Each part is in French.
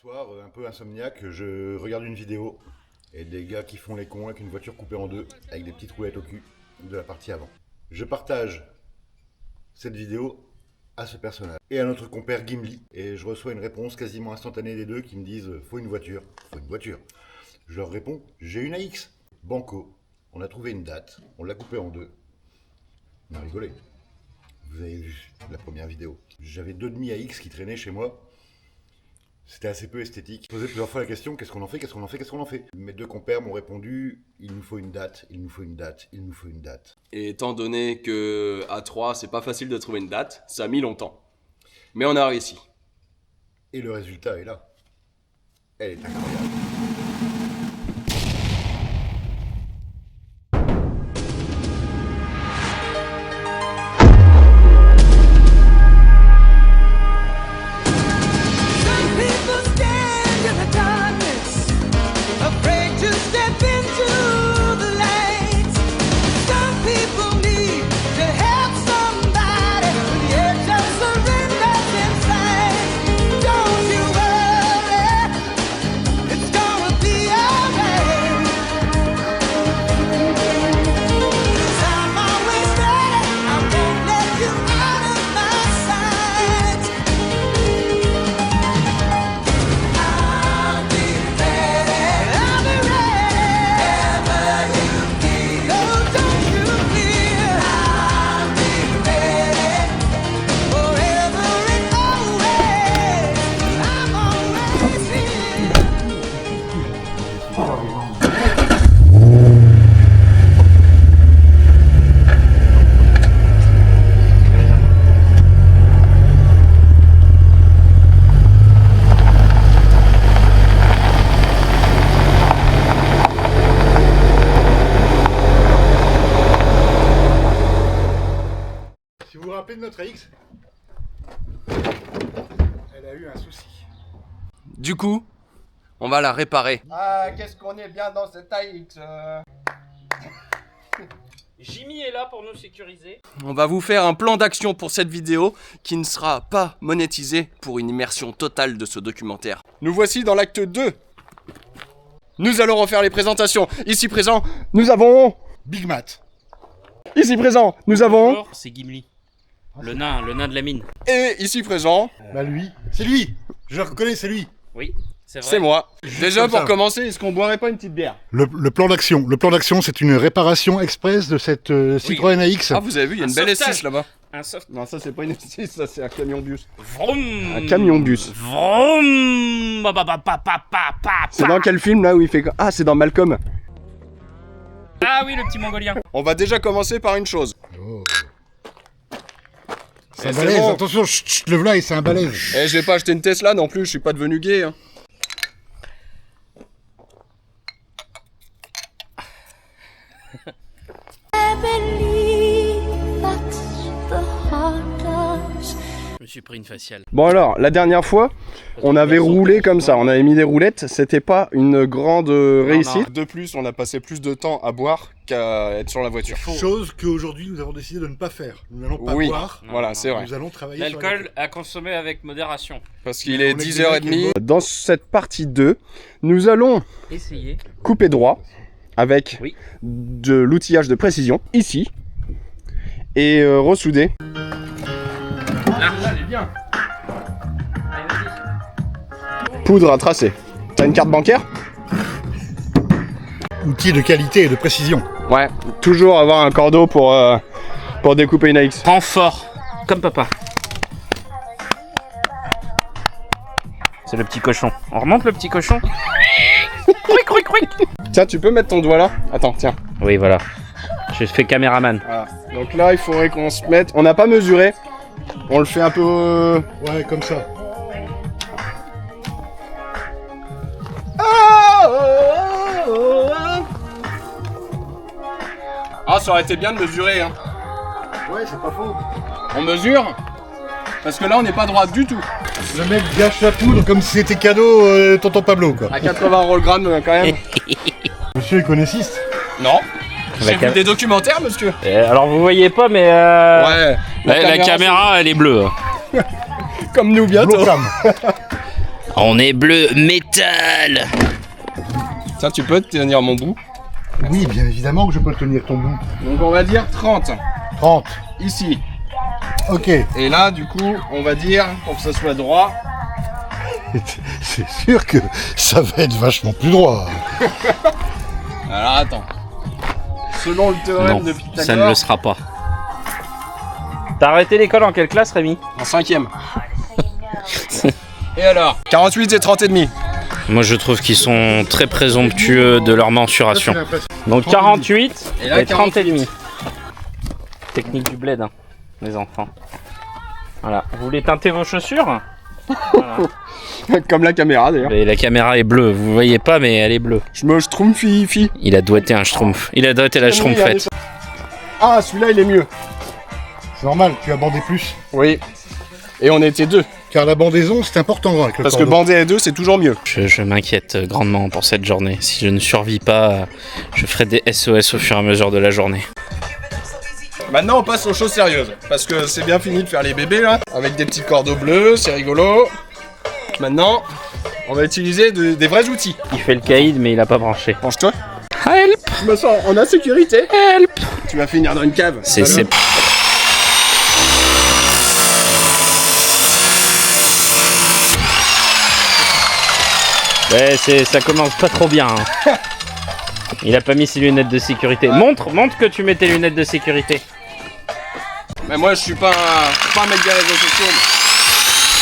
soir, un peu insomniaque, je regarde une vidéo et des gars qui font les cons avec une voiture coupée en deux, avec des petites roulettes au cul de la partie avant. Je partage cette vidéo à ce personnage et à notre compère Gimli, et je reçois une réponse quasiment instantanée des deux qui me disent « Faut une voiture, faut une voiture ». Je leur réponds « J'ai une AX ». Banco, on a trouvé une date, on l'a coupée en deux. On a rigolé. Vous avez vu la première vidéo. J'avais 2,5 AX qui traînaient chez moi. C'était assez peu esthétique. Je posais plusieurs fois la question, qu'est-ce qu'on en fait, qu'est-ce qu'on en fait, qu'est-ce qu'on en fait? Mes deux compères m'ont répondu, il nous faut une date, il nous faut une date, il nous faut une date. Et étant donné que à 3, c'est pas facile de trouver une date, ça a mis longtemps. Mais on a réussi. Et le résultat est là. Elle est incroyable. Si vous vous rappelez de notre AX, elle a eu un souci. Du coup, on va la réparer. Ah, qu'est-ce qu'on est bien dans cette AX Jimmy est là pour nous sécuriser. On va vous faire un plan d'action pour cette vidéo qui ne sera pas monétisé pour une immersion totale de ce documentaire. Nous voici dans l'acte 2. Nous allons refaire les présentations. Ici présent, nous avons... Big Mat. Ici présent, nous avons... Bonjour, c'est Gimli. Le nain de la mine. Et ici présent, Bah lui, c'est lui. Je le reconnais, c'est lui. Oui, c'est vrai. c'est moi. Déjà comme pour ça. commencer, est-ce qu'on boirait pas une petite bière? Le plan d'action. Le plan d'action, c'est une réparation express de cette Citroën AX. Ah, vous avez vu, il y a une Un belle sauvetage. S6 là-bas. Un soft. Non, ça c'est pas une S6, ça c'est un camion bus. Vroom. Un camion bus. Vroom. Ba, ba, ba, ba, ba, ba, ba, C'est ba. dans quel film là où il fait... Ah, c'est dans Malcolm. Ah oui, le petit mongolien. On va déjà commencer par une chose. Oh. C'est un c'est balèze, bon. attention, chut, le voilà et c'est un balèze. Eh, je vais pas acheter une Tesla non plus, je suis pas devenu gay. Hein. Je me suis pris une faciale. Bon alors, la dernière fois, on avait roulé comme ça, on avait mis des roulettes, c'était pas une grande réussite. De plus, on a passé plus de temps à boire qu'à être sur la voiture. Chose qu'aujourd'hui nous avons décidé de ne pas faire. Nous n'allons pas Oui, boire, voilà, non, c'est vrai. nous allons travailler sur la L'alcool à consommer avec modération. Parce qu'il est On est 10h30. Dans cette partie 2, nous allons Essayez. couper droit avec Oui. de l'outillage de précision, ici, et ressouder. Là, elle est bien. Allez, vas-y. Poudre à tracer. T'as une carte bancaire? outil de qualité et de précision. Ouais, toujours avoir un cordeau pour découper une AX. Prends fort, comme papa. C'est le petit cochon. On remonte le petit cochon. Quick, quick, quick. Tiens, tu peux mettre ton doigt là? Attends, tiens. Oui, voilà. Je fais caméraman. Voilà. Donc là, il faudrait qu'on se mette... On n'a pas mesuré. On le fait un peu... Ouais, comme ça. Ah, ça aurait été bien de mesurer, hein. Ouais, c'est pas faux. On mesure? Parce que là, on n'est pas droit du tout. Le mec gâche la poudre comme si c'était cadeau tonton Pablo, quoi. À 80 rollgrammes, quand même. Monsieur est connaissiste. Non. J'ai Avec vu un- des documentaires, monsieur. Alors vous voyez pas, mais Ouais. la caméra elle est bleue. c'est comme nous bientôt. Hologramme. On est bleu métal. Tiens, tu peux tenir mon bout. Oui, bien évidemment que je peux tenir ton bout. Donc on va dire 30. 30. Ici. Ok. Et là, du coup, on va dire, pour que ça soit droit. C'est sûr que ça va être vachement plus droit. Alors attends. Selon le théorème Non, de Pythagore. ça ne le sera pas. T'as arrêté l'école en quelle classe, Rémi? En 5ème. Et alors 48 et 30 et demi. Moi, je trouve qu'ils sont très présomptueux de leur mensuration. Donc 48 Et là, et 30 et 48. demi. Technique du bled, hein, les enfants. Voilà. Vous voulez teinter vos chaussures? Voilà. Comme la caméra d'ailleurs. Et la caméra est bleue. Vous voyez pas, mais elle est bleue. Je me schtroumpfifie. Il a doigté un schtroumpf. Il a doigté la schtroumpfette. Ah, celui-là il est mieux. C'est normal, tu as bandé plus. Oui. Et on était deux. Car la bandaison, c'est important avec le Parce que cordeau. bander à deux, c'est toujours mieux. Je m'inquiète grandement pour cette journée. Si je ne survis pas, je ferai des SOS au fur et à mesure de la journée. Maintenant, on passe aux choses sérieuses. Parce que c'est bien fini de faire les bébés là. Avec des petits cordeaux bleus, c'est rigolo. Maintenant, on va utiliser des vrais outils. Il fait le caïd, mais il a pas branché. Penche-toi. Help! Je me sens en insécurité. Help! Tu vas finir dans une cave. C'est... Ouais, ça commence pas trop bien. Hein. Il a pas mis ses lunettes de sécurité. Montre que tu mets tes lunettes de sécurité. Mais moi, je suis pas un mec des réseaux sociaux.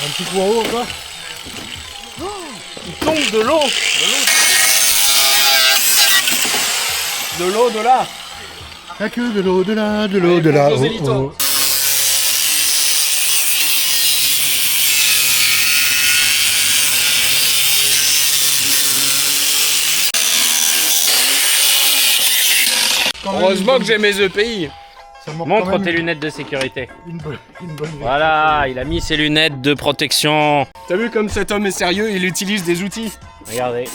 Un petit coup en haut encore. Il tombe de l'eau. De l'eau, de là. Pas que de l'eau, de là, de l'eau, de là. Allez, Joselito. Heureusement que j'ai mes EPI. Ça manque Montre quand même tes lunettes de sécurité. une bonne Voilà, il a mis ses lunettes de protection. T'as vu comme cet homme est sérieux, il utilise des outils. Regardez.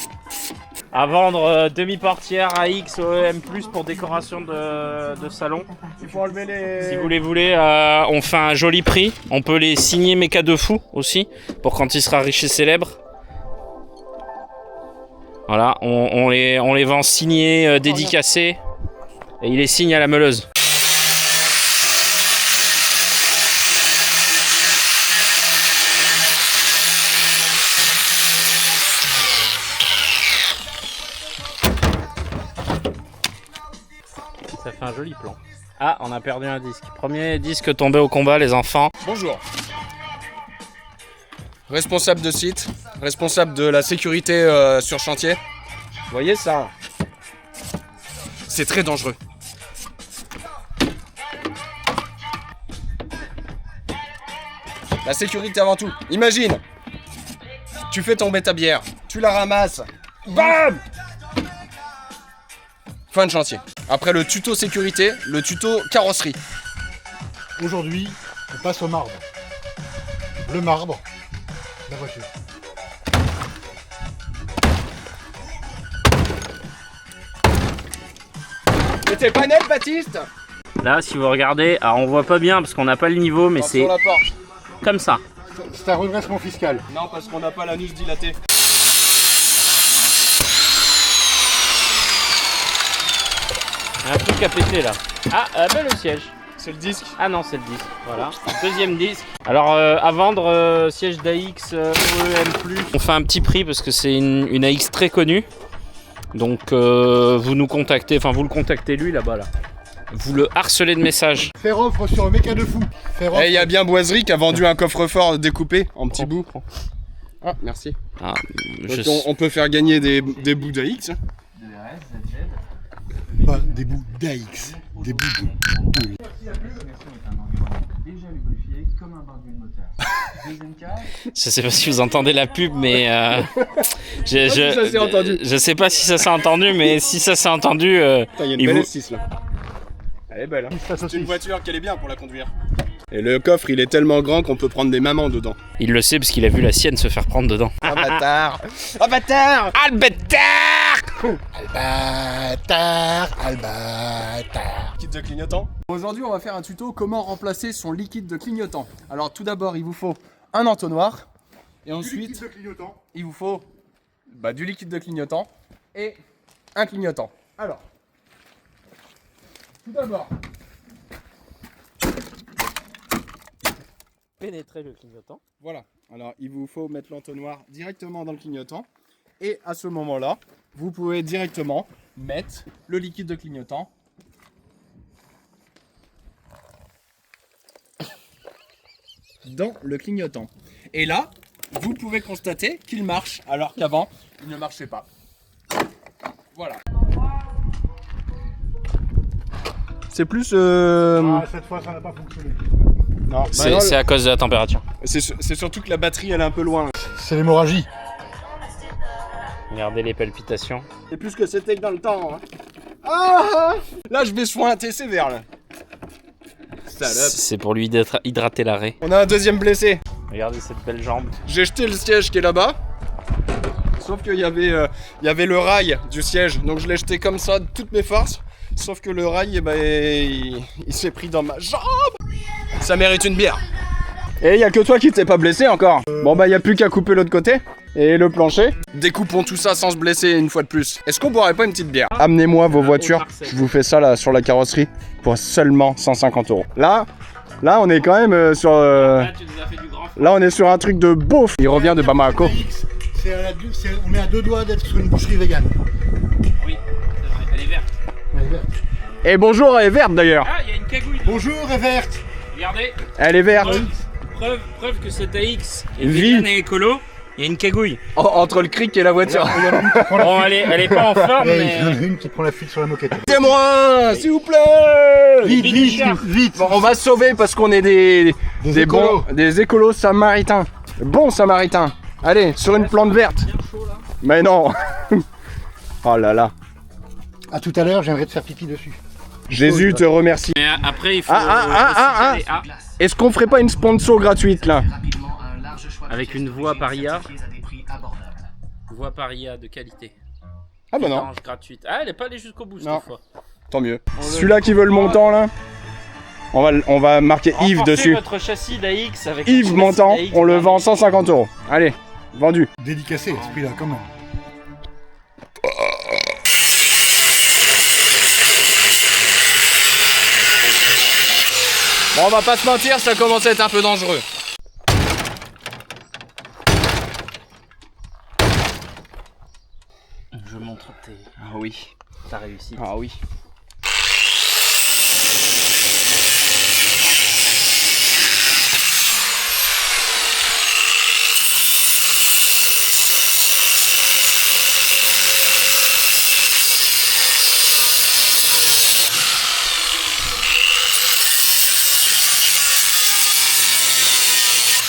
À vendre demi-portière à X OEM+, pour décoration de salon. Il faut enlever les... Si vous les voulez, on fait un joli prix. On peut les signer Méca de Fou aussi, pour quand il sera riche et célèbre. Voilà, on les vend signés, dédicacés. Et il les signe à la meuleuse. Ça fait un joli plan. Ah, on a perdu un disque. Premier disque tombé au combat, les enfants. Bonjour. Responsable de site, responsable de la sécurité sur chantier. Vous voyez ça? C'est très dangereux. La sécurité avant tout. Imagine, tu fais tomber ta bière, tu la ramasses, bam! Fin de chantier. Après le tuto sécurité, le tuto carrosserie. Aujourd'hui, on passe au marbre. Le marbre, la voiture. Mais t'es pas net, Baptiste? Là, si vous regardez, alors on voit pas bien parce qu'on n'a pas le niveau, mais c'est Attention la porte. comme ça. C'est un redressement fiscal. Non, parce qu'on n'a pas l'anus dilaté. Un truc à péter là. Ah, bah le siège. C'est le disque. Ah non, c'est le disque. Voilà. Deuxième disque. Alors, à vendre, siège d'AX OEM+. On fait un petit prix parce que c'est une AX très connue. Donc, vous nous contactez, enfin, vous le contactez lui là-bas là. Vous le harcelez de messages. Faire offre sur le Méca de Fou. Faire offre. Eh, il y a bien Boiserie qui a vendu un coffre-fort découpé en petits bouts. Ah, merci. Ah, Donc on peut faire gagner des bouts d'AX. Pas des bouts d'AX. Des bouts de... Je sais pas si vous entendez la pub, mais je sais pas si ça s'est entendu, mais si ça s'est entendu, Il y a une Et belle vous- S6 là. Elle est belle. Hein. C'est une voiture qu'elle est bien pour la conduire. Et le coffre, il est tellement grand qu'on peut prendre des mamans dedans. Il le sait parce qu'il a vu la sienne se faire prendre dedans. Ah bâtard. Ah bâtard. Ah le bâtard! Albatar. Liquide de clignotant. Aujourd'hui, on va faire un tuto comment remplacer son liquide de clignotant. Alors tout d'abord, il vous faut un entonnoir. Et ensuite, il vous faut du liquide de clignotant et un clignotant. Alors, tout d'abord, Pénétrer le clignotant. voilà. Alors, il vous faut mettre l'entonnoir directement dans le clignotant. Et à ce moment-là, vous pouvez directement mettre le liquide de clignotant dans le clignotant. Et là, vous pouvez constater qu'il marche, alors qu'avant, il ne marchait pas. Voilà. C'est plus... Cette fois, ça n'a pas fonctionné. Non, C'est à cause de la température. c'est surtout que la batterie, elle est un peu loin. C'est l'hémorragie. Regardez les palpitations. C'est plus que c'était que dans le temps. Hein. Ah, là, je vais sointer sévère, là. Salope. C'est pour lui hydrater l'arrêt. On a un deuxième blessé. Regardez cette belle jambe. J'ai jeté le siège qui est là-bas. Sauf qu'il y avait le rail du siège. Donc je l'ai jeté comme ça de toutes mes forces. Sauf que le rail, il s'est pris dans ma jambe. Ça mérite une bière. Et il y a que toi qui t'es pas blessé encore. Bon il y a plus qu'à couper l'autre côté. Et le plancher. Découpons tout ça sans se blesser une fois de plus. Est-ce qu'on boirait pas une petite bière? Amenez-moi vos voitures. Je vous fais ça là sur la carrosserie pour seulement 150 €. Là on est quand même sur... Là, tu nous as fait du grand. Là on est sur un truc de beauf. Il revient de Bamako. On est à 2 doigts d'être sur une boucherie végane. Oui, c'est vrai. Elle est verte. Et bonjour, elle est verte d'ailleurs. Ah, il y a une cagouille. Bonjour, et verte. Regardez. Elle est verte. Preuve que cette AX est Vie. vegan et écolo. Il y a une cagouille. Entre le cric et la voiture. Bon, elle est pas en forme, Il y en a mais. une qui prend la fuite sur la moquette. Aidez-moi, s'il vous plaît. Vite. Bon, on va se sauver parce qu'on est des écolos samaritains. Bons samaritains. Allez, sur une plante verte. Mais non. Oh là là. À tout à l'heure, j'aimerais te faire pipi dessus. Jésus te remercie. Mais après, il faut. Est-ce qu'on ferait pas une sponsor gratuite là? Avec une voix paria. Voix paria de qualité. Ah bah non, Orange gratuite. Ah, elle est pas allée jusqu'au bout Non. cette fois. tant mieux. Celui-là qui veut le montant là, on va marquer Yves Renforcez dessus. votre châssis d'AX avec Yves un châssis montant, d'AX on le blindé. vend 150 €. Allez, vendu. Dédicacé, ce prix-là, quand même. Bon, on va pas se mentir, ça commence à être un peu dangereux. Je montre tes. Ah oui. Ta réussite. Ah oui.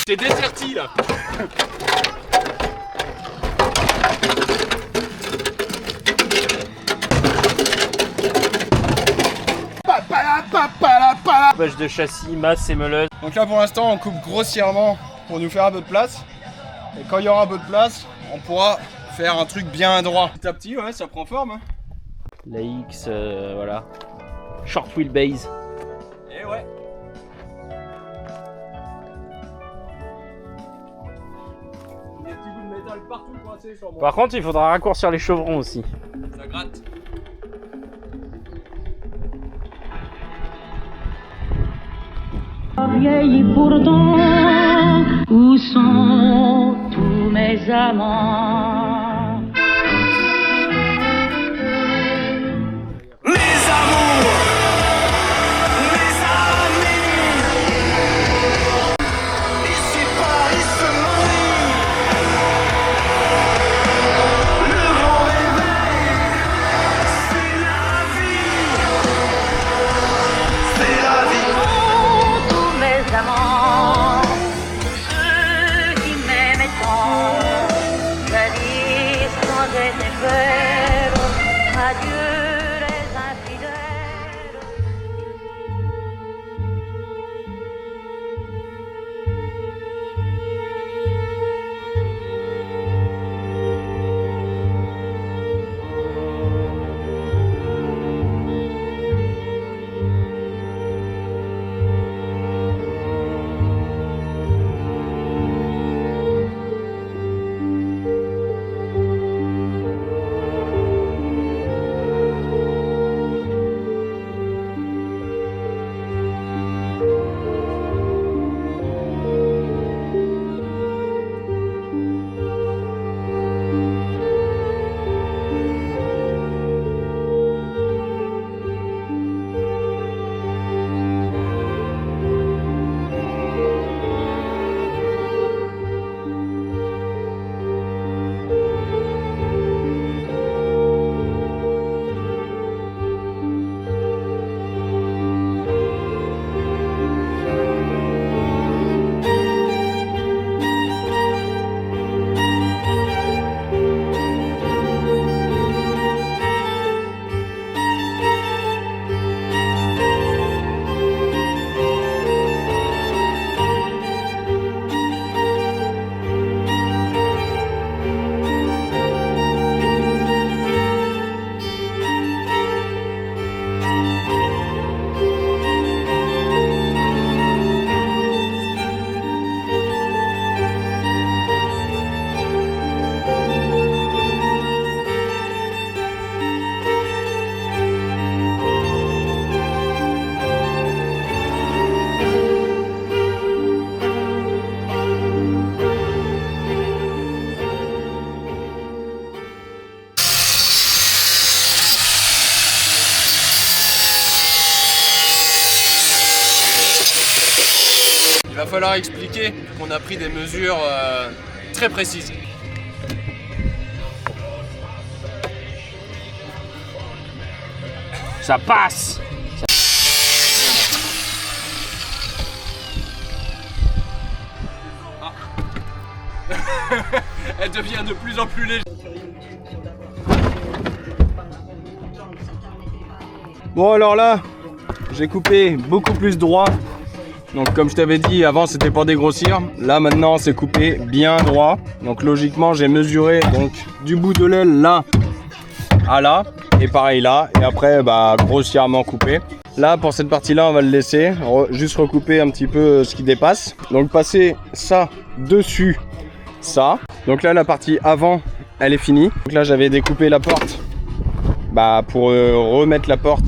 T'es déserti là. Poche de châssis, masse et meuleuse. Donc là pour l'instant on coupe grossièrement pour nous faire un peu de place. Et quand il y aura un peu de place, on pourra faire un truc bien droit. Petit à petit, ouais, ça prend forme. Hein. La X, voilà. Short wheelbase. Et ouais. Des petits bouts de métal partout coincés sur moi. Par contre, il faudra raccourcir les chevrons aussi. Ça gratte. Vieille pourtant, où sont tous mes amants? Tous mes amants, ceux qui m'aimaient tant, me disent va falloir expliquer qu'on a pris des mesures très précises. Ça passe. Elle devient de plus en plus légère. Bon alors là, j'ai coupé beaucoup plus droit. Donc comme je t'avais dit, avant c'était pour dégrossir. Là maintenant c'est coupé bien droit. Donc logiquement j'ai mesuré donc du bout de l'aile là à là. Et pareil là. Et après bah grossièrement coupé. Là pour cette partie là on va le laisser. Juste recouper un petit peu ce qui dépasse. Donc passer ça dessus ça. Donc là la partie avant elle est finie. Donc là j'avais découpé la porte bah, pour remettre la porte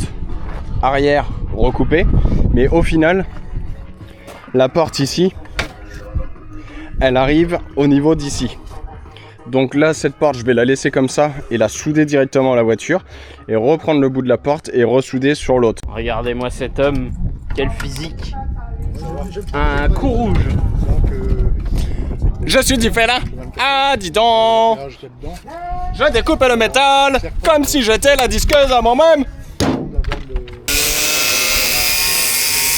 arrière recoupée. Mais au final la porte ici elle arrive au niveau d'ici. Donc là cette porte je vais la laisser comme ça et la souder directement à la voiture et reprendre le bout de la porte et ressouder sur l'autre. Regardez-moi cet homme, quel physique. Un coup rouge. Je suis différent. Ah, dis donc. Je découpe le métal comme si j'étais la disqueuse à moi-même.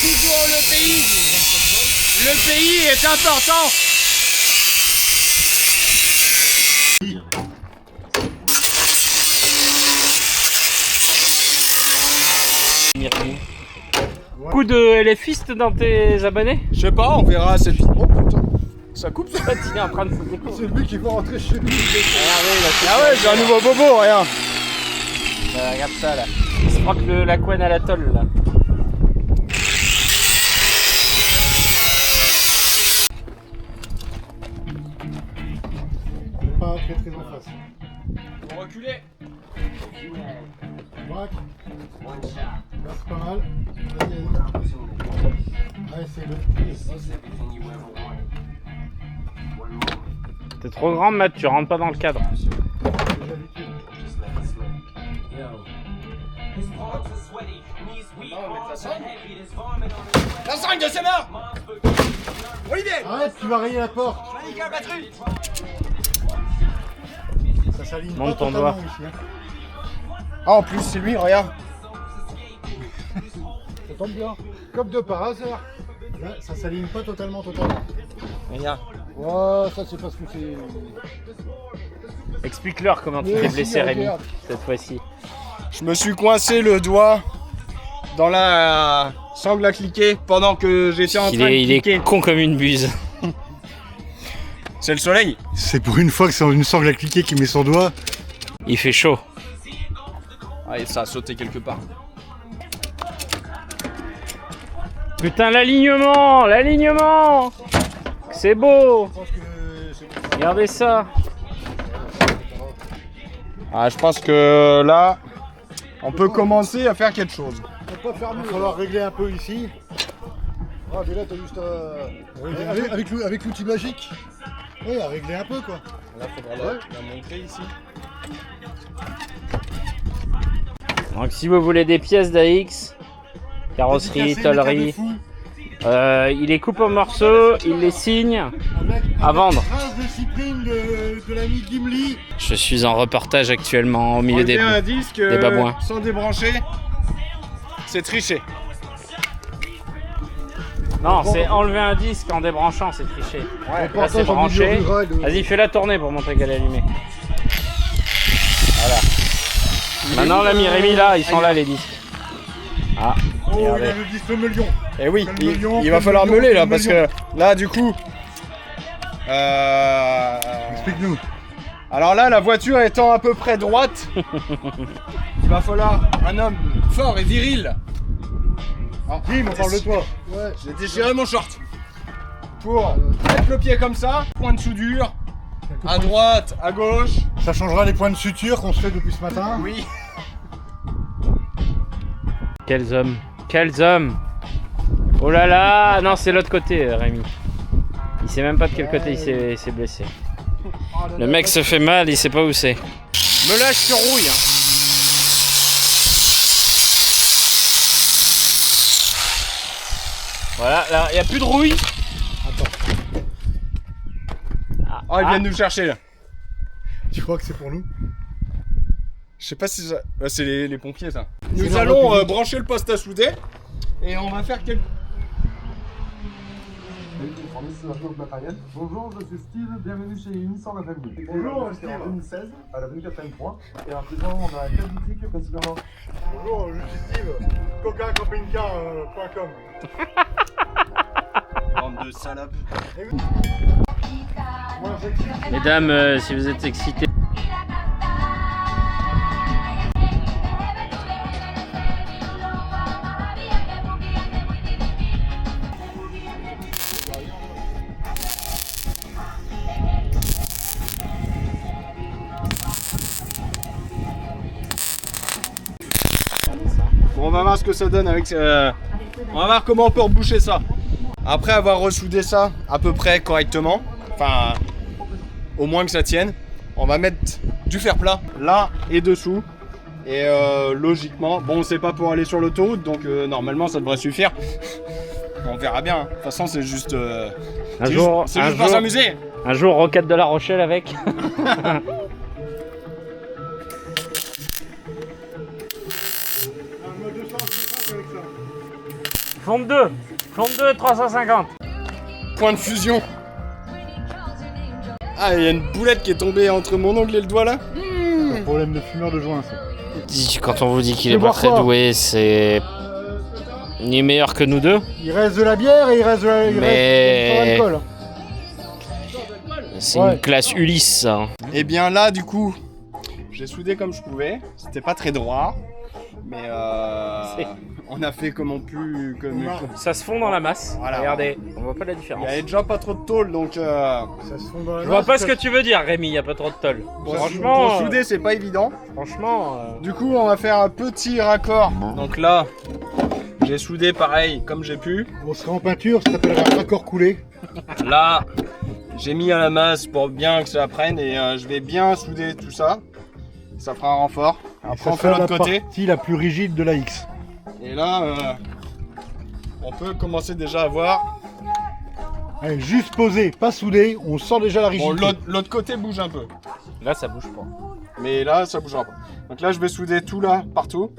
Toujours le pays. Le pays est important. Coup de LFiste dans tes abonnés? Je sais pas, on verra cette vidéo. Oh putain, ça coupe ça. En fait, il est en train de se découvrir. C'est lui qui va rentrer chez lui. Ah ouais, j'ai un nouveau bobo, rien. Regarde ça là. Il se croque la couenne à la tôle là. Pas très très en face. Vous reculez. Braque. Là c'est pas mal. Allez, c'est le. T'es trop grand, Matt, tu rentres pas dans le cadre. La seringue de ses morts. Olivier. Arrête, tu vas rayer la porte. Niquer la batterie. Ça s'aligne Monte pas ton totalement doigt. ici, hein. Ah en plus c'est lui, regarde. Ça tombe bien. Comme de par hasard. Là, ça s'aligne pas totalement. Regarde. Oh, ça c'est parce que c'est. Explique-leur comment tu Oui, t'es si, blessé, Rémi, regarde. cette fois-ci. Je me suis coincé le doigt dans la sangle à cliquer pendant que j'étais en train de Il cliquer. est con comme une buse. C'est le soleil. C'est pour une fois que c'est une sangle à cliquer qui met son doigt. Il fait chaud. Ah et ça a sauté quelque part. Putain, l'alignement. C'est beau. Regardez ça. Ah je pense que là on peut commencer à faire quelque chose. Il va falloir régler un peu ici. Ah, mais là, t'as juste à. Avec l'outil magique. Oui, à régler un peu quoi. Là faudra la montrer ici. Donc si vous voulez des pièces d'AX, carrosserie, tôlerie, il les coupe en morceaux, il les signe à vendre. Trace de Cyprine de l'ami Gimli. Je suis en reportage actuellement au milieu des un disque des babouins. sans débrancher, c'est tricher. Non, c'est enlever un disque en débranchant, c'est tricher. Là c'est branché. Vas-y, fais-la tourner pour montrer qu'elle est allumée. Voilà. Maintenant l'ami Rémi là, ils sont là les disques. Ah, Oh, il regardez. a le disque Melion. Et oui, Calme-lion, il va falloir calme-lion, meuler là parce que calme-lion. là du coup. Explique-nous. Alors là, la voiture étant à peu près droite, il va falloir un homme fort et viril. Dis, on parle de toi. Ouais. J'ai déchiré mon short. Pour mettre le pied comme ça, point de soudure, à droite, à gauche. Ça changera les points de suture qu'on se fait depuis ce matin. Oui. Quels hommes. Quels hommes. Oh là là. Non, c'est l'autre côté, Rémi. Il sait même pas de quel côté il s'est blessé. Le mec se fait mal, il sait pas où c'est. Meulage sur rouille. Hein. Voilà, là, il n'y a plus de rouille. Oh, ils viennent nous chercher là. Tu crois que c'est pour nous? Je sais pas si ça... Bah, c'est les pompiers ça. C'est Nous l'ordre allons public. brancher le poste à souder et on va faire quelques... Bonjour, je suis Steve, bienvenue chez Nissan La Famille. Bonjour, Steve. En 2016, à l'avenue 83, et en présent, on a 4 boutiques principalement. Bonjour, je suis Steve, coca-campingcar.com. Bande de salopes. Mesdames, si vous êtes excités. Bon, on va voir ce que ça donne avec... On va voir comment on peut reboucher ça. Après avoir ressoudé ça à peu près correctement, enfin au moins que ça tienne, on va mettre du fer plat là et dessous. Et logiquement, bon c'est pas pour aller sur l'autoroute donc normalement ça devrait suffire. On verra bien, hein. De toute façon c'est juste... c'est juste pour s'amuser. Un jour, Rocade de La Rochelle avec. Fonte 2, 350. Point de fusion. Ah, il y a une boulette qui est tombée entre mon ongle et le doigt là. Problème de fumeur de joint, ça. Quand on vous dit qu'il est Je pas bois très fort. doué, c'est... Il est meilleur que nous deux. Il reste de la bière et il reste de Mais- l'alcool. C'est Ouais. une classe Ulysse, ça. Et bien là du coup, j'ai soudé comme je pouvais. C'était pas très droit. Mais on a fait comme on pu. Ça se fond dans la masse. Voilà. Regardez, on voit pas la Il différence. y avait déjà pas trop de tôle donc Ça se fond dans la Je vois masse, pas ce ça- que tu veux dire, Rémi, y a pas trop de tôle. pour Franchement, souder c'est pas évident. franchement, Du coup on va faire un petit raccord. Donc là j'ai soudé pareil comme j'ai pu. On sera en peinture, ça s'appellera un raccord coulé. Là j'ai mis à la masse pour bien que ça prenne et je vais bien souder tout ça. Ça fera un renfort. Après Ça on fait sera l'autre la côté. partie la plus rigide de la X. Et là on peut commencer déjà à voir. Allez, juste posé, pas soudé, on sent déjà la Bon rigidité. l'autre côté bouge un peu. là ça bouge pas. Mais là ça bougera pas. Donc là je vais souder tout là partout.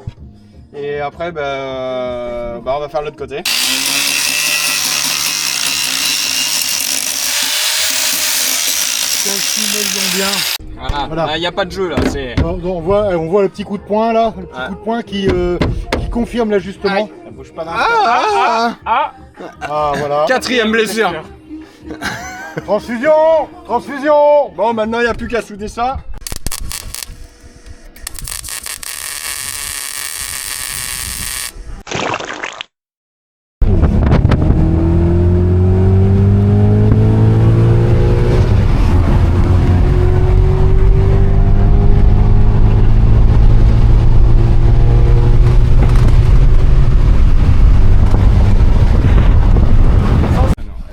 Et après on va faire l'autre côté. Calcule bien. Voilà. Voilà. Il n'y a pas de jeu là. C'est... On voit le petit coup de poing là, le petit Ouais. coup de poing qui confirme l'ajustement. Ça bouge pas d'un Ah, Ah voilà. Quatrième blessure. Transfusion. Transfusion. Bon maintenant il n'y a plus qu'à souder ça.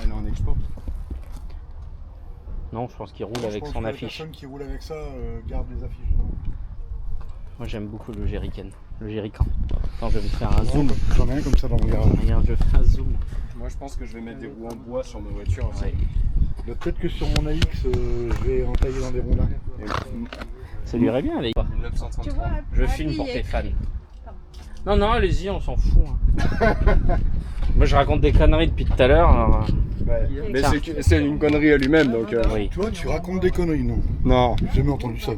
Elle est en expo. non, je pense qu'il roule avec son affiche. Personne qui roule avec ça garde les affiches. Moi j'aime beaucoup le jerrycan. Le jerrycan. Attends, je vais faire un zoom. J'en ai un comme ça dans mon garage. Regarde, je fais un zoom. Moi je pense que je vais mettre des roues en bois sur ma voiture aussi. Ouais. Peut-être que sur mon AX, je vais entailler dans des ronds d'arrière. Ça lui irait bien, les gars. 1933. Je filme pour tes fans. Non, non, allez-y, on s'en fout. hein. Moi je raconte des conneries depuis tout à l'heure. alors, Mais c'est une connerie à lui-même donc. Oui. Toi, tu racontes des conneries, non? Non. J'ai jamais entendu ça.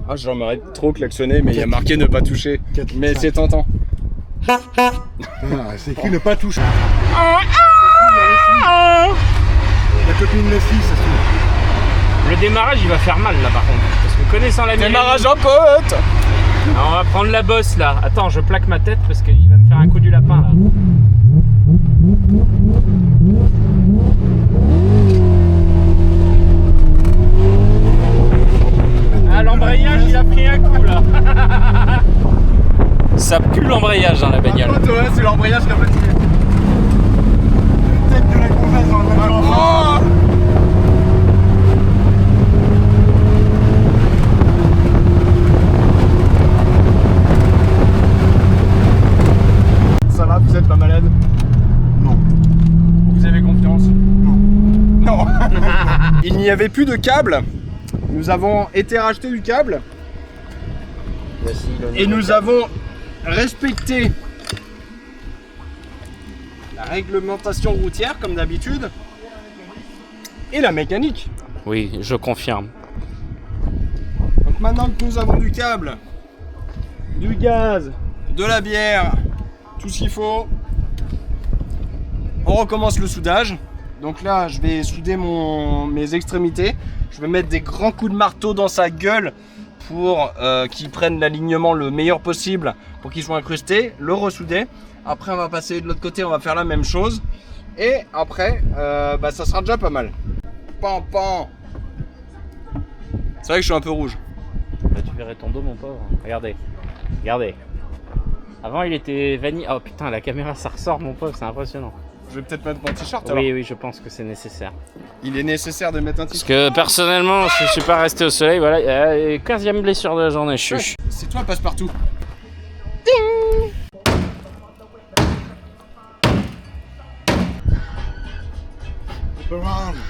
Ah j'aimerais trop klaxonner mais il y a marqué ne pas toucher. Mais c'est tentant. Ah, c'est écrit ne pas toucher. La copine Leslie, ça se trouve. Le démarrage il va faire mal là par contre. Parce que connaissant la Démarrage en côte. on va prendre la bosse là. Attends, je plaque ma tête parce qu'il va me faire un coup du lapin là. Ah, l'embrayage il a pris un coup là. Ça pue l'embrayage dans la bagnole. Ouais, c'est l'embrayage qui a fatigué. Tête de la gonzesse dans le voiture. Ça va, vous êtes pas malade? Non. Vous avez confiance? Non. Non. il n'y avait plus de câble. Nous avons été racheter du câble. Et nous avons respecté la réglementation routière comme d'habitude. Et la mécanique. Oui, je confirme. Donc maintenant que nous avons du câble, du gaz, de la bière, tout ce qu'il faut, on recommence le soudage. Donc là, je vais souder mes extrémités. Je vais mettre des grands coups de marteau dans sa gueule pour qu'il prenne l'alignement le meilleur possible pour qu'il soit incrusté, le ressouder. Après, on va passer de l'autre côté, on va faire la même chose. Et après, ça sera déjà pas mal. Pan, pan. C'est vrai que je suis un peu rouge. Bah, tu verrais ton dos, mon pauvre. Regardez. Regardez. Avant, il était vanille. Oh putain, la caméra, ça ressort, mon pauvre, c'est impressionnant. Je vais peut-être mettre mon t-shirt. Oui, oui, je pense que c'est nécessaire. Il est nécessaire de mettre un Parce t-shirt. que personnellement, je suis pas resté au soleil, voilà. 15e blessure de la journée, je suis. C'est toi, passe-partout.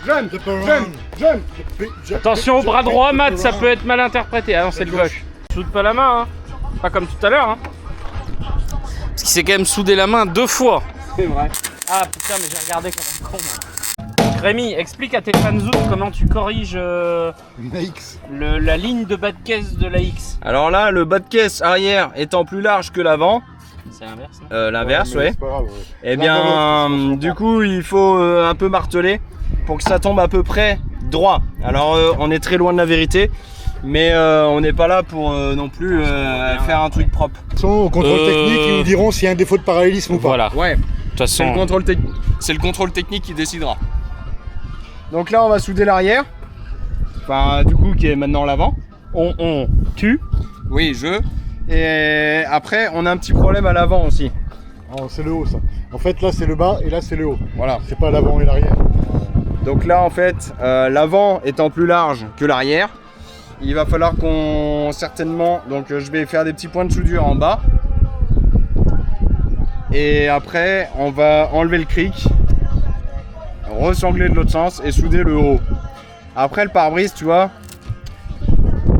Jeune, jeune. Attention au bras droit, Matt, ça peut être mal interprété. Ah non, c'est le gauche. Soude pas la main, hein. Pas comme tout à l'heure, hein. Parce qu'il s'est quand même soudé la main 2 fois. C'est vrai. Ah putain, mais j'ai regardé comme un con, moi. Rémi, explique à tes fans zoom comment tu corriges Une AX. la ligne de bas de caisse de la X. Alors là, le bas de caisse arrière étant plus large que l'avant, C'est l'inverse, hein. l'inverse, mais ouais. c'est pas grave, ouais. Eh L'un bien, dans l'autre, du coup, il faut un peu marteler pour que ça tombe à peu près droit. Alors, on est très loin de la vérité, mais on n'est pas là pour non plus faire un truc propre. De toute façon, au contrôle technique, ils nous diront s'il y a un défaut de parallélisme ou pas. Voilà. Ouais, De toute c'est le façon, contrôle technique qui décidera. Donc là, on va souder l'arrière. Enfin, du coup, qui est maintenant l'avant. tu. Oui, Et après, on a un petit problème à l'avant aussi. Oh, c'est le haut, ça. En fait, là, c'est le bas et là, c'est le haut. Voilà. C'est pas l'avant et l'arrière. Donc là, en fait, l'avant étant plus large que l'arrière, il va falloir qu'on certainement... Donc je vais faire des petits points de soudure en bas. Et après, on va enlever le cric, ressangler de l'autre sens et souder le haut. Après, le pare-brise, tu vois,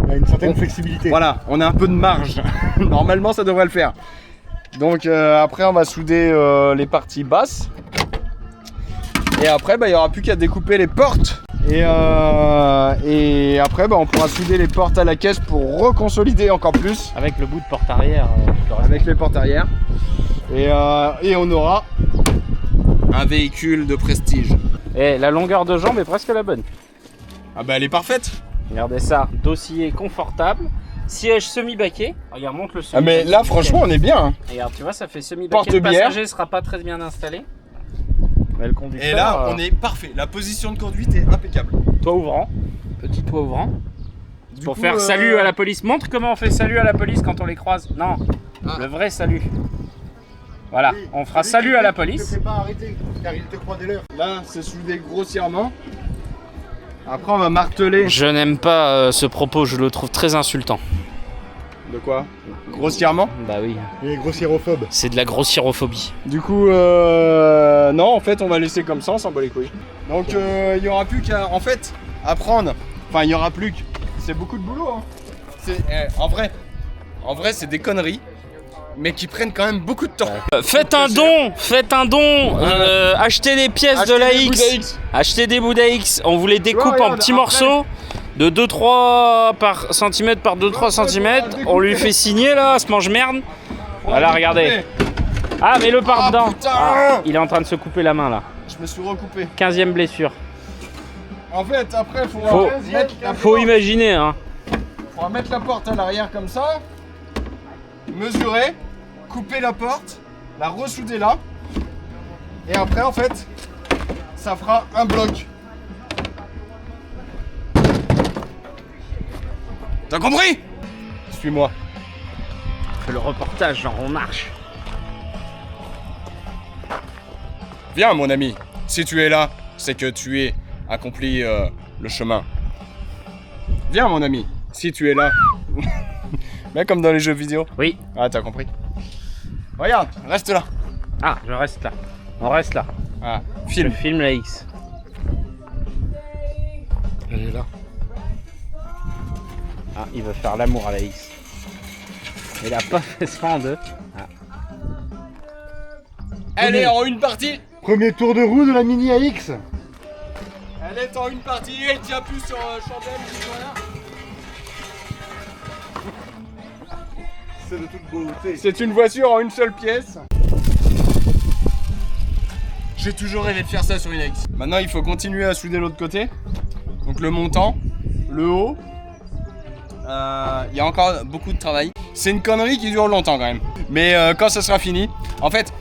Il y a une certaine flexibilité. voilà, on a un peu de marge. Normalement, ça devrait le faire. Donc après, on va souder les parties basses. Et après, il n'y aura plus qu'à découper les portes. Et après, on pourra souder les portes à la caisse pour reconsolider encore plus Avec le bout de porte arrière. avec les portes arrière. Et on aura un véhicule de prestige. Et la longueur de jambe est presque la bonne. Ah bah elle est parfaite. Regardez ça, dossier confortable, siège semi-baquet. Regarde, monte le semi. Ah mais là franchement on est bien. Hein. Regarde, tu vois, ça fait semi-baquet. Le Porte-bière. passager sera pas très bien installé. Mais le conducteur, Et là on est parfait. La position de conduite est impeccable. toit ouvrant, petit toit ouvrant. Du Pour coup, faire salut à la police. Montre comment on fait salut à la police quand on les croise. Non, le vrai salut. Voilà, on fera salut à la Ne te police. fais pas arrêter, car il te croit des leurs. Là c'est soudé grossièrement. Après on va marteler. Je n'aime pas ce propos, je le trouve très insultant. De quoi? Grossièrement. Bah oui, Il est grossiérophobe. c'est de la grossiérophobie. Du coup non en fait on va laisser comme ça, on s'en bat les couilles. Donc il y aura plus qu'à en fait apprendre. Enfin il y aura plus que. C'est beaucoup de boulot hein. En vrai c'est des conneries. Mais qui prennent quand même beaucoup de temps. Faites un don, achetez des pièces de la X, achetez des bouts d'AX, on vous les découpe regarde, en petits après- morceaux de 2-3 par centimètre par 2-3 centimètres, on lui fait signer là, ce mange-merde. Voilà, regardez. Ah, mais le par Ah, dedans. putain. Ah, il est en train de se couper la main là. Je me suis recoupé. 15e blessure. En fait après Faut faut imaginer, hein. faudra mettre la porte à l'arrière comme ça. Mesurer. Couper la porte, la ressouder là, et après en fait, ça fera un bloc. T'as compris? Suis-moi. Fais le reportage, genre on marche. Viens mon ami, si tu es là, c'est que tu es accompli le chemin. Viens mon ami, si tu es là. Mais comme dans les jeux vidéo. Oui. Ah t'as compris. Regarde, reste là. Ah, je reste là. On reste là. Ah, Je filme. filme la X. Elle est là. Ah, il veut faire l'amour à la X. Il a pas fait ça en deux. Ah. Elle est en une partie. Premier tour de roue de la Mini AX. Elle est en une partie. Elle tient plus sur chandelle. C'est de toute beauté. C'est une voiture en une seule pièce. J'ai toujours rêvé de faire ça sur une AX. Maintenant, il faut continuer à souder l'autre côté. Donc le montant, le haut. Il y a encore beaucoup de travail. C'est une connerie qui dure longtemps quand même. Mais quand ça sera fini, en fait,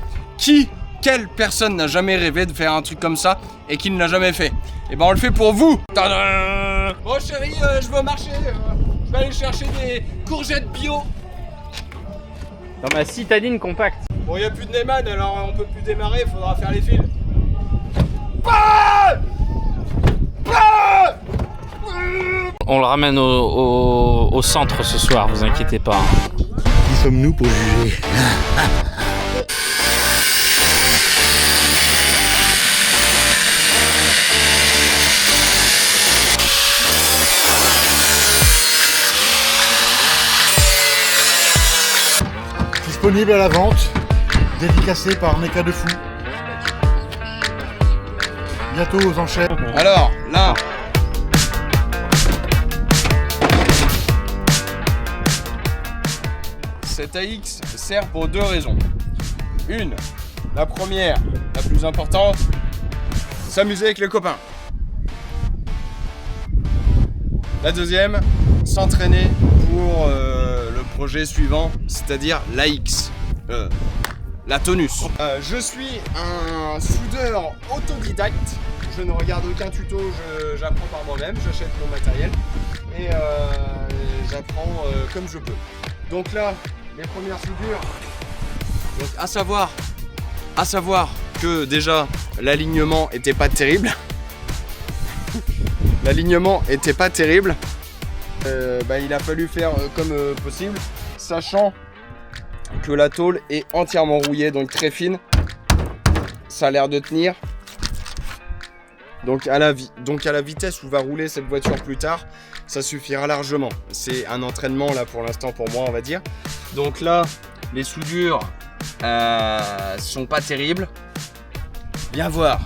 quelle personne n'a jamais rêvé de faire un truc comme ça et qui ne l'a jamais fait? Et ben on le fait pour vous. Tadam! Bon chérie, je vais au marché. Je vais aller chercher des courgettes bio. Dans ma citadine compacte. Bon, il n'y a plus de Neyman, alors on peut plus démarrer, il faudra faire les fils. On le ramène au centre ce soir, vous inquiétez pas. Qui sommes-nous pour juger? Disponible à la vente, dédicacé par Mecha de Fou. Bientôt aux enchères. Alors, là. Cette AX sert pour deux raisons. Une, la première, la plus importante, s'amuser avec les copains. La deuxième, s'entraîner pour le projet suivant, c'est-à-dire l'AX, la Tonus. Je suis un soudeur autodidacte. Je ne regarde aucun tuto, j'apprends par moi-même, j'achète mon matériel et j'apprends comme je peux. Donc là, les premières soudures. Donc à savoir que déjà l'alignement était pas terrible. L'alignement était pas terrible. Il a fallu faire comme possible, sachant que la tôle est entièrement rouillée, donc très fine. Ça a l'air de tenir. Donc à la vitesse où va rouler cette voiture plus tard, ça suffira largement. C'est un entraînement là pour l'instant pour moi, on va dire. Donc là, les soudures sont pas terribles. Viens voir.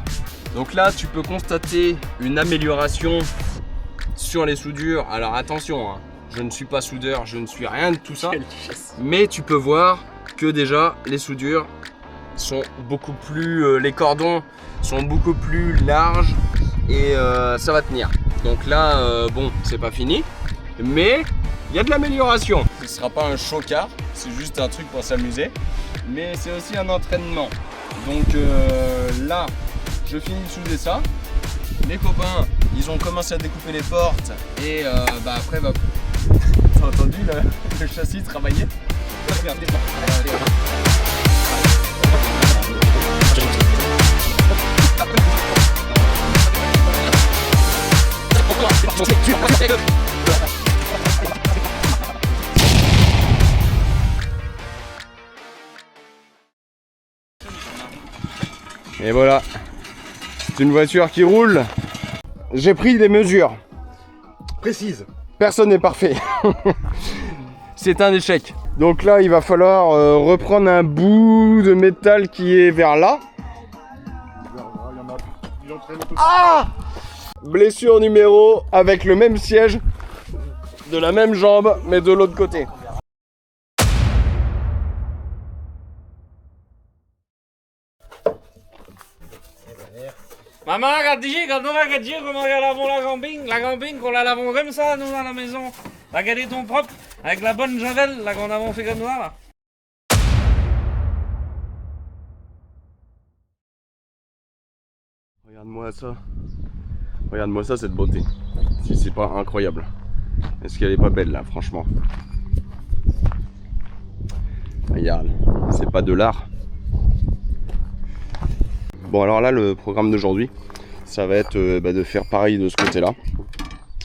Donc là, tu peux constater une amélioration sur les soudures. Alors attention, hein, je ne suis pas soudeur, je ne suis rien de tout ça. Mais tu peux voir que déjà les soudures sont beaucoup plus, les cordons sont beaucoup plus larges et ça va tenir. Donc là, bon, c'est pas fini, mais il y a de l'amélioration. Ce ne sera pas un chocard, c'est juste un truc pour s'amuser, mais c'est aussi un entraînement. Donc là, je finis de souder ça. Les copains, ils ont commencé à découper les portes et après, t'as entendu le châssis travailler? Regardez. Et voilà, c'est une voiture qui roule. J'ai pris des mesures Précise. Personne n'est parfait. C'est un échec. Donc là, il va falloir reprendre un bout de métal qui est vers là. Ah! Blessure numéro avec le même siège de la même jambe, mais de l'autre côté. Maman, regarde comment la camping, qu'on la lavons comme ça, nous, à la maison. Regardez ton propre, avec la bonne javel, là, qu'on avons fait comme ça, là. Regarde-moi ça. Regarde-moi ça, cette beauté. Si c'est pas incroyable. Est-ce qu'elle est pas belle, là, franchement? Regarde, c'est pas de l'art. Bon, alors là, le programme d'aujourd'hui, ça va être de faire pareil de ce côté-là.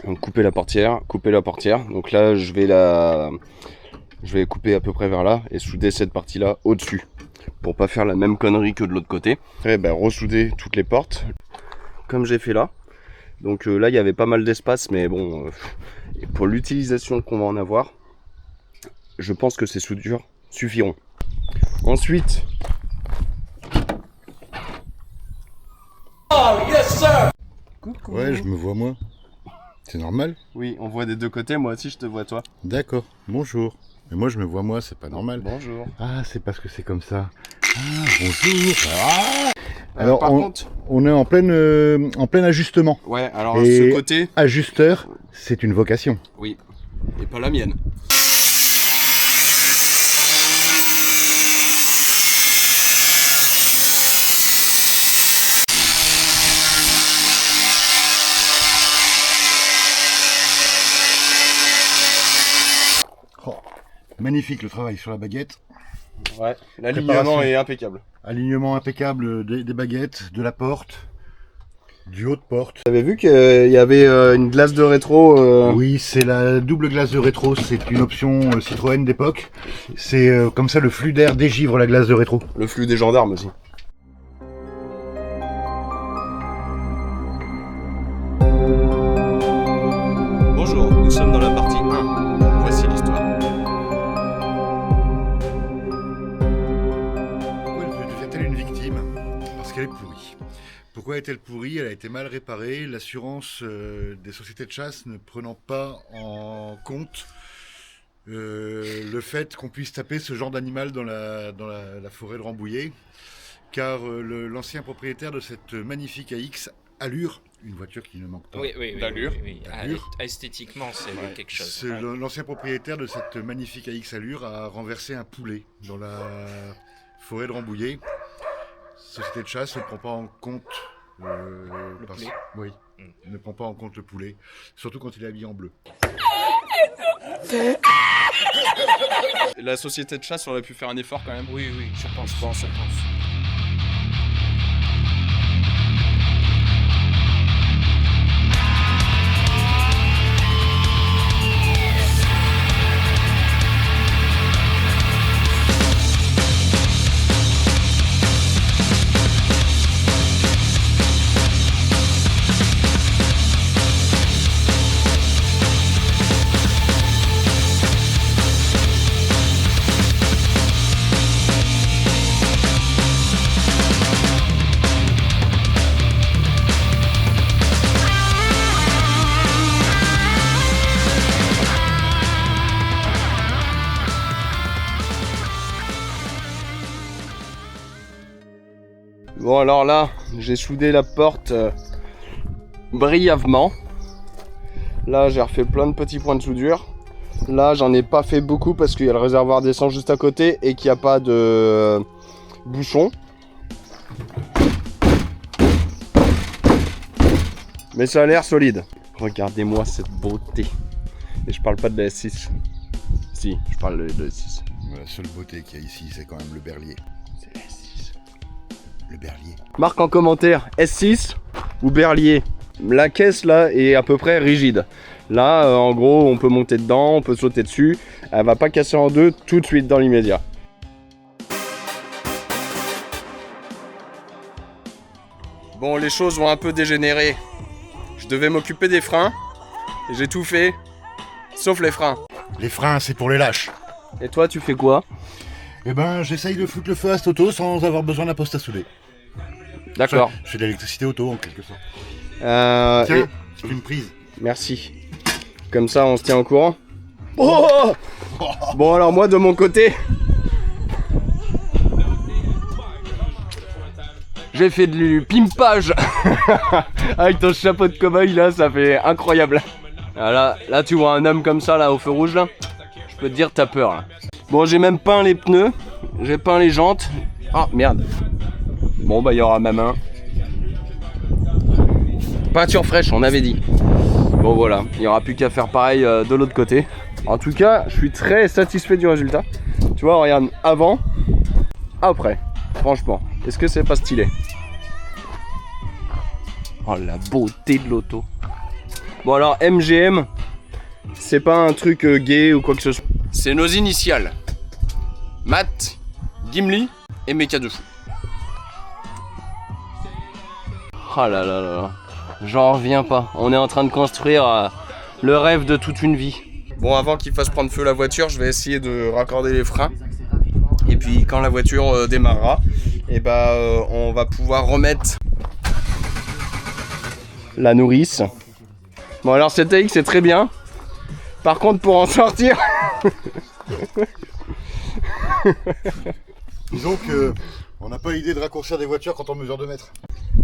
Donc couper la portière. Donc là, je vais couper à peu près vers là et souder cette partie-là au-dessus. Pour pas faire la même connerie que de l'autre côté. Après, ressouder toutes les portes, comme j'ai fait là. Donc là il y avait pas mal d'espace, mais bon, pour l'utilisation qu'on va en avoir, je pense que ces soudures suffiront. Ensuite, coucou. Ouais, je me vois moi. C'est normal? Oui, on voit des deux côtés, moi aussi je te vois toi. D'accord, bonjour. Mais moi je me vois moi, c'est pas normal. Bonjour. Ah, c'est parce que c'est comme ça. Ah, bonjour. Ah. Alors, par contre, on est en plein ajustement. ouais, alors Et ce côté, ajusteur, c'est une vocation. oui, et pas la mienne. Oh, magnifique le travail sur la baguette. Ouais, l'alignement est impeccable. Alignement impeccable des baguettes, de la porte, du haut de porte. Vous avez vu qu'il y avait une glace de rétro Oui, c'est la double glace de rétro, c'est une option Citroën d'époque. C'est comme ça le flux d'air dégivre la glace de rétro. Le flux des gendarmes aussi. Bonjour, nous sommes dans la partie 1. Voici l'histoire. Pourquoi devient-elle une victime? Parce qu'elle est pourrie. Pourquoi est-elle pourrie? Elle a été mal réparée. L'assurance des sociétés de chasse ne prenant pas en compte le fait qu'on puisse taper ce genre d'animal dans la forêt de Rambouillet. Car l'ancien propriétaire de cette magnifique AX Allure, une voiture qui ne manque pas d'allure. D'allure. Esthétiquement, c'est quelque chose. L'ancien propriétaire de cette magnifique AX Allure a renversé un poulet dans la forêt de Rambouillet. Société de chasse ne prend pas en compte le poulet. Oui, ne prend pas en compte le poulet, surtout quand il est habillé en bleu. La société de chasse aurait pu faire un effort quand même. Oui, je pense. Bon alors là, j'ai soudé la porte brièvement. Là j'ai refait plein de petits points de soudure. Là j'en ai pas fait beaucoup parce qu'il y a le réservoir d'essence juste à côté et qu'il n'y a pas de bouchon. Mais ça a l'air solide. Regardez-moi cette beauté. Et je parle pas de la S6. Si, je parle de la S6. La seule beauté qu'il y a ici, c'est quand même le berlier. C'est la S6. Le berlier. Marque en commentaire S6 ou berlier. La caisse là est à peu près rigide. Là en gros on peut monter dedans, on peut sauter dessus. Elle va pas casser en deux tout de suite dans l'immédiat. Bon, les choses ont un peu dégénéré. Je devais m'occuper des freins et j'ai tout fait sauf les freins. Les freins, c'est pour les lâches. Et toi tu fais quoi? Eh ben, j'essaye de foutre le feu à cette auto sans avoir besoin d'un poste à souder. D'accord. Je fais de l'électricité auto en quelque sorte. Tiens, c'est une prise. Merci. Comme ça, on se tient au courant. Oh bon, alors moi, de mon côté, j'ai fait du pimpage avec ton chapeau de cow-boy là, ça fait incroyable. Là, tu vois un homme comme ça là au feu rouge là, je peux te dire t'as peur là. Bon, j'ai même peint les pneus, j'ai peint les jantes. Ah merde. Bon bah il y aura ma main. Peinture fraîche, on avait dit. Bon voilà, il n'y aura plus qu'à faire pareil de l'autre côté. En tout cas, je suis très satisfait du résultat. Tu vois, regarde, avant, après. Franchement, est-ce que c'est pas stylé? Oh la beauté de l'auto. Bon alors, MGM, c'est pas un truc gay ou quoi que ce soit. C'est nos initiales. Matt, Gimli et Mecha de fou. Oh là là là là. J'en reviens pas. On est en train de construire le rêve de toute une vie. Bon, avant qu'il fasse prendre feu la voiture, je vais essayer de raccorder les freins. Et puis quand la voiture démarrera, et on va pouvoir remettre la nourrice. Bon, alors cette AX c'est très bien. Par contre, pour en sortir... Disons que on n'a pas l'idée de raccourcir des voitures quand on mesure 2 mètres.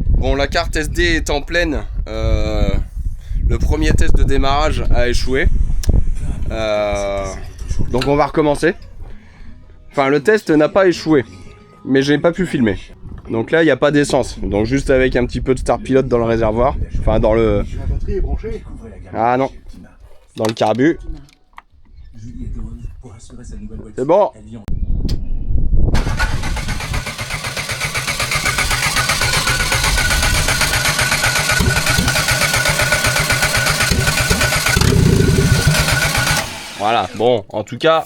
Bon, la carte SD est en pleine. Le premier test de démarrage a échoué. Donc on va recommencer. Enfin, le test n'a pas échoué, mais j'ai pas pu filmer. Donc là, il n'y a pas d'essence. Donc juste avec un petit peu de Star Pilot dans le réservoir. Enfin, dans le... La batterie est branchée. Ah non. Dans le carbu. C'est bon. Voilà, bon, en tout cas...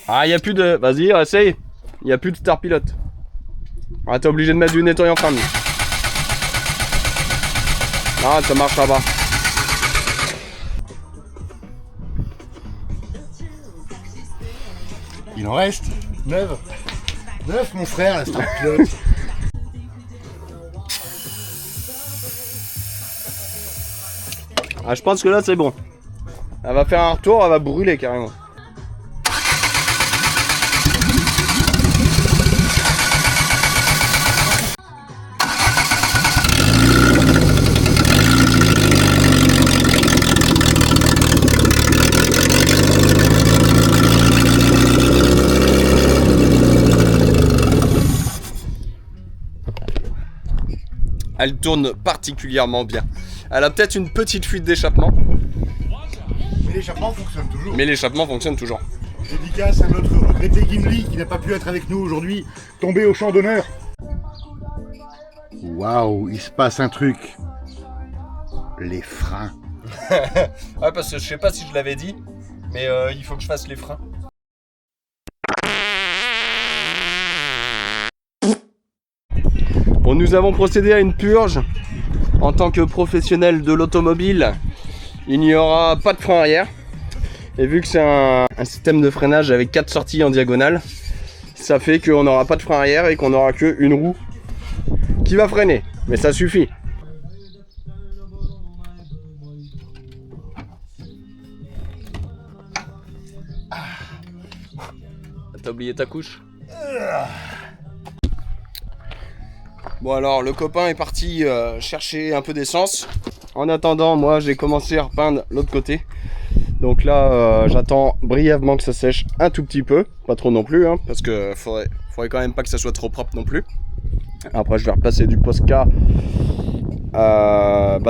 Ah, il n'y a plus de... Vas-y, essaye. Il n'y a plus de Star Pilot. Ah, t'es obligé de mettre du nettoyant fin de nuit. Ah, ça marchera pas. Il en reste 9. 9 mon frère, la Star Pilot. Ah, je pense que là c'est bon. Elle va faire un retour, elle va brûler carrément. Elle tourne particulièrement bien. Elle a peut-être une petite fuite d'échappement. Mais l'échappement fonctionne toujours. Mais l'échappement fonctionne toujours. Dédicace à notre regretté Gimli qui n'a pas pu être avec nous aujourd'hui, tombé au champ d'honneur. Waouh, il se passe un truc. Les freins. Ouais, parce que je sais pas si je l'avais dit, mais il faut que je fasse les freins. Bon, nous avons procédé à une purge. En tant que professionnel de l'automobile, il n'y aura pas de frein arrière. Et vu que c'est un système de freinage avec 4 sorties en diagonale, ça fait qu'on n'aura pas de frein arrière et qu'on n'aura qu'une roue qui va freiner. Mais ça suffit. T'as oublié ta couche? Bon, alors le copain est parti chercher un peu d'essence. En attendant, moi j'ai commencé à repeindre l'autre côté. Donc là j'attends brièvement que ça sèche un tout petit peu. Pas trop non plus, hein, parce que faudrait quand même pas que ça soit trop propre non plus. Après je vais repasser du Posca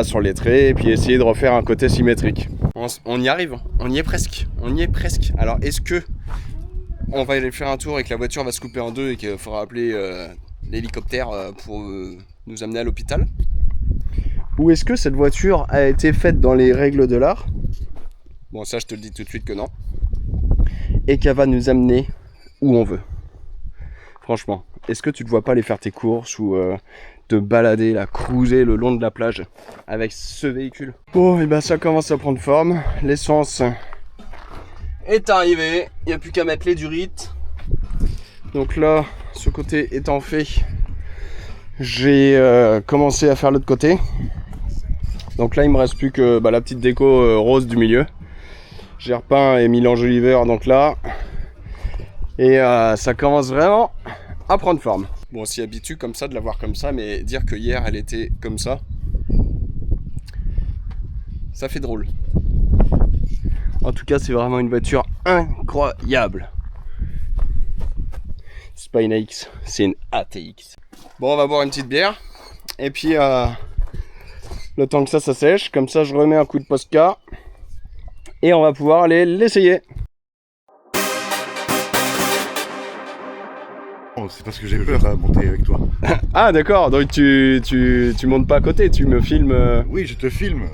sur les traits et puis essayer de refaire un côté symétrique. On y arrive, on y est presque. Alors est-ce que on va aller faire un tour et que la voiture va se couper en deux et qu'il faudra appeler l'hélicoptère pour nous amener à l'hôpital? Ou est-ce que cette voiture a été faite dans les règles de l'art? Bon, ça je te le dis tout de suite que non. Et qu'elle va nous amener où on veut. Franchement, est-ce que tu ne vois pas aller faire tes courses ou te balader, là, cruiser le long de la plage avec ce véhicule? Bon, et ben ça commence à prendre forme. L'essence est arrivée. Il n'y a plus qu'à mettre les durites. Donc là, ce côté étant fait, j'ai commencé à faire l'autre côté. Donc là, il me reste plus que la petite déco rose du milieu. J'ai repeint et mis l'enjoliveur donc là. Et ça commence vraiment à prendre forme. Bon, on s'y habitue comme ça, de la voir comme ça, mais dire que hier, elle était comme ça, ça fait drôle. En tout cas, c'est vraiment une voiture incroyable. C'est pas une AX, c'est une ATX. Bon, on va boire une petite bière. Et puis, le temps que ça sèche, comme ça, je remets un coup de Posca. Et on va pouvoir aller l'essayer. Oh, c'est parce que j'ai peur à monter avec toi. Ah, d'accord, donc tu montes pas à côté, tu me filmes. Oui, je te filme.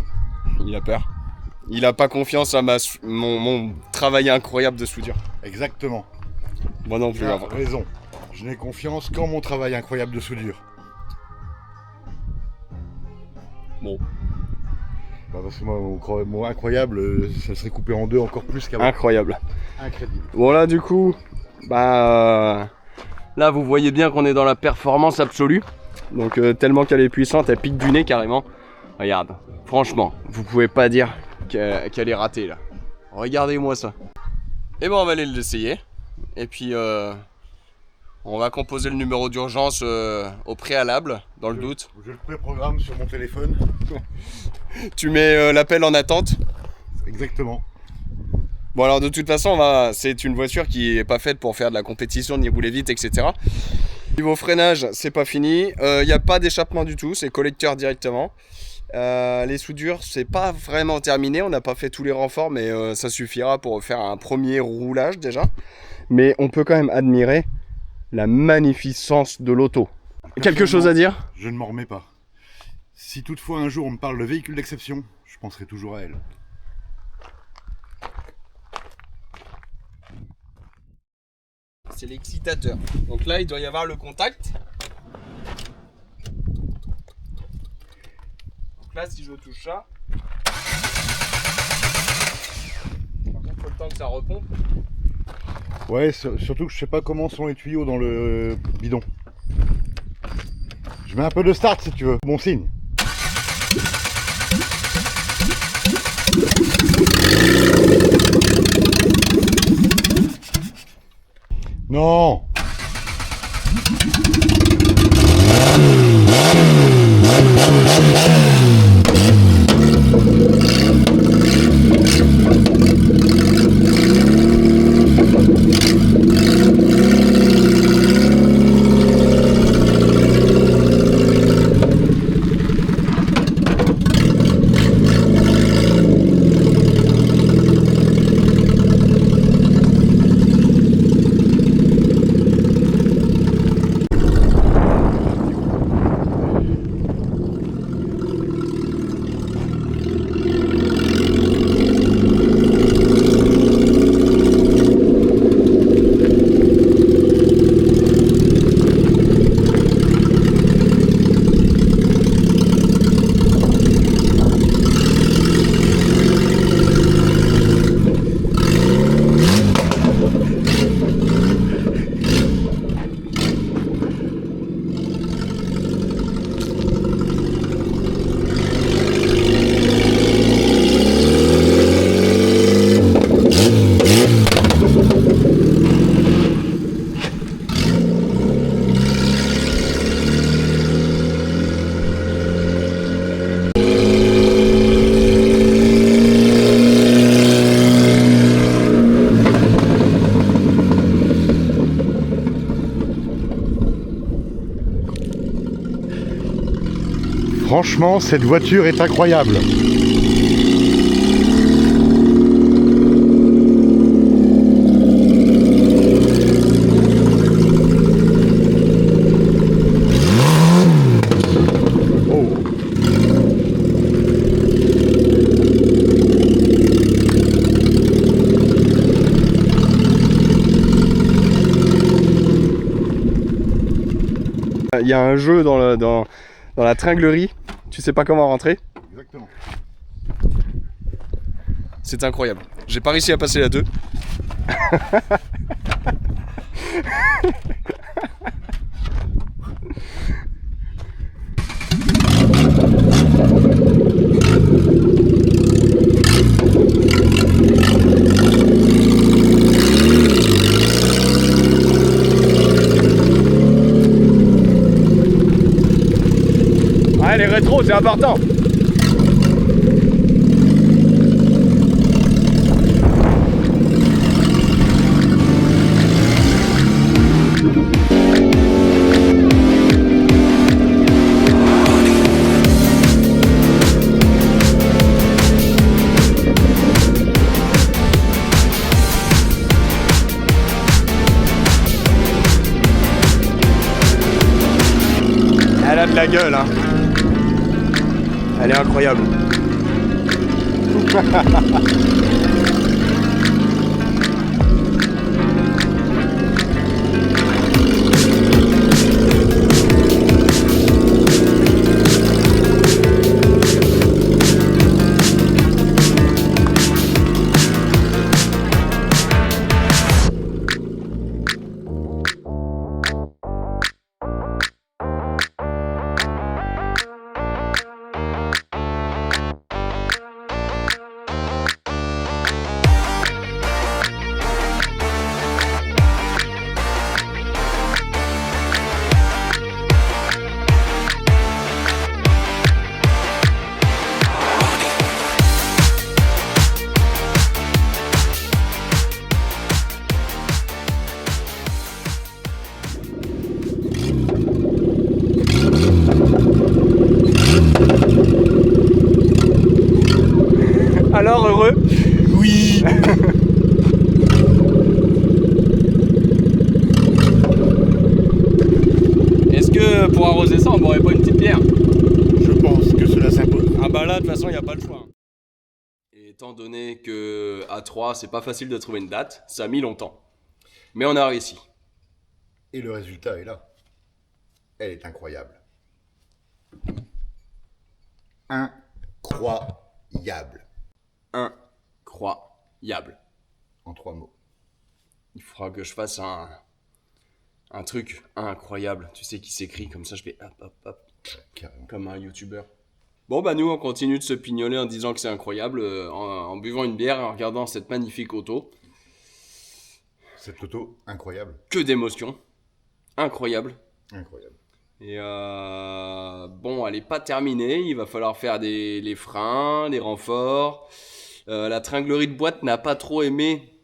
Il a peur. Il a pas confiance à mon travail incroyable de soudure. Exactement. Moi non plus. Tu as avant. raison. Je n'ai confiance qu'en mon travail incroyable de soudure. Bon. Bah parce que moi, mon incroyable, ça serait coupé en deux encore plus qu'avant. Incroyable. Incroyable. Bon là du coup, bah là vous voyez bien qu'on est dans la performance absolue. Donc tellement qu'elle est puissante, elle pique du nez carrément. Regarde, franchement, vous pouvez pas dire qu'elle est ratée là. Regardez-moi ça. Et bon on va aller l'essayer. Et puis on va composer le numéro d'urgence au préalable, dans le doute. Je le préprogramme sur mon téléphone. Tu mets l'appel en attente. Exactement. Bon alors de toute façon, c'est une voiture qui est pas faite pour faire de la compétition, ni rouler vite, etc. Niveau freinage, c'est pas fini. Il n'y a pas d'échappement du tout, c'est collecteur directement. Les soudures, c'est pas vraiment terminé. On n'a pas fait tous les renforts, mais ça suffira pour faire un premier roulage déjà. Mais on peut quand même admirer la magnificence de l'auto. Quelque chose à dire? Je ne m'en remets pas. Si toutefois un jour on me parle de véhicule d'exception, je penserai toujours à elle. C'est l'excitateur. Donc là, il doit y avoir le contact. Donc là, si je touche ça, par contre, il faut le temps que ça repompe. Ouais, surtout que je sais pas comment sont les tuyaux dans le bidon. Je mets un peu de start si tu veux. Bon signe. Non. Franchement, cette voiture est incroyable. Il y a un jeu dans la tringlerie, tu sais pas comment rentrer. Exactement. C'est incroyable. J'ai pas réussi à passer la 2. Ah, les rétros, c'est important. Elle a de la gueule, hein. Elle est incroyable. proposé ça, on boirait pas une petite bière? Je pense que cela s'impose. Ah bah là, de toute façon, il n'y a pas le choix. Et étant donné que à 3, c'est pas facile de trouver une date, ça a mis longtemps. Mais on a réussi. Et le résultat est là. Elle est incroyable. Incroyable. Incroyable. En 3 mots. Il faudra que je fasse un truc incroyable. Tu sais, qui s'écrit comme ça, je fais hop hop hop. Carrément. Comme un youtubeur. Bon bah nous on continue de se pignoler en disant que c'est incroyable, en buvant une bière et en regardant cette magnifique auto. Cette auto, incroyable. Que d'émotions. Incroyable. Incroyable. Et bon, elle est pas terminée, il va falloir faire les freins, les renforts. La tringlerie de boîte n'a pas trop aimé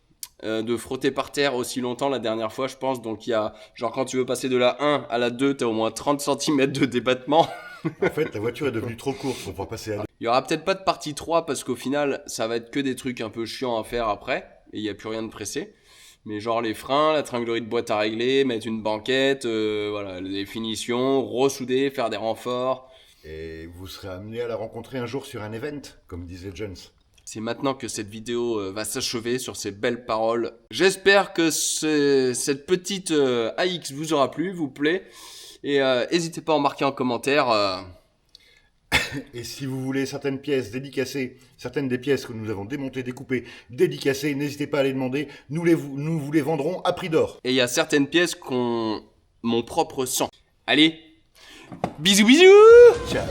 de frotter par terre aussi longtemps la dernière fois, je pense. Donc il y a, genre quand tu veux passer de la 1 à la 2, t'as au moins 30 cm de débattement. En fait, la voiture est devenue trop courte pour pouvoir passer à 2. Il y aura peut-être pas de partie 3 parce qu'au final, ça va être que des trucs un peu chiants à faire après. Et il n'y a plus rien de pressé. Mais genre les freins, la tringlerie de boîte à régler, mettre une banquette, voilà, les finitions, ressouder, faire des renforts. Et vous serez amené à la rencontrer un jour sur un event, comme disait Jones. C'est maintenant que cette vidéo va s'achever sur ces belles paroles. J'espère que cette petite AX vous aura plu, vous plaît. Et n'hésitez pas à en marquer en commentaire. Et si vous voulez certaines pièces dédicacées, certaines des pièces que nous avons démontées, découpées, dédicacées, n'hésitez pas à les demander. Nous vous les vendrons à prix d'or. Et il y a certaines pièces qui ont mon propre sang. Allez, bisous bisous! Ciao.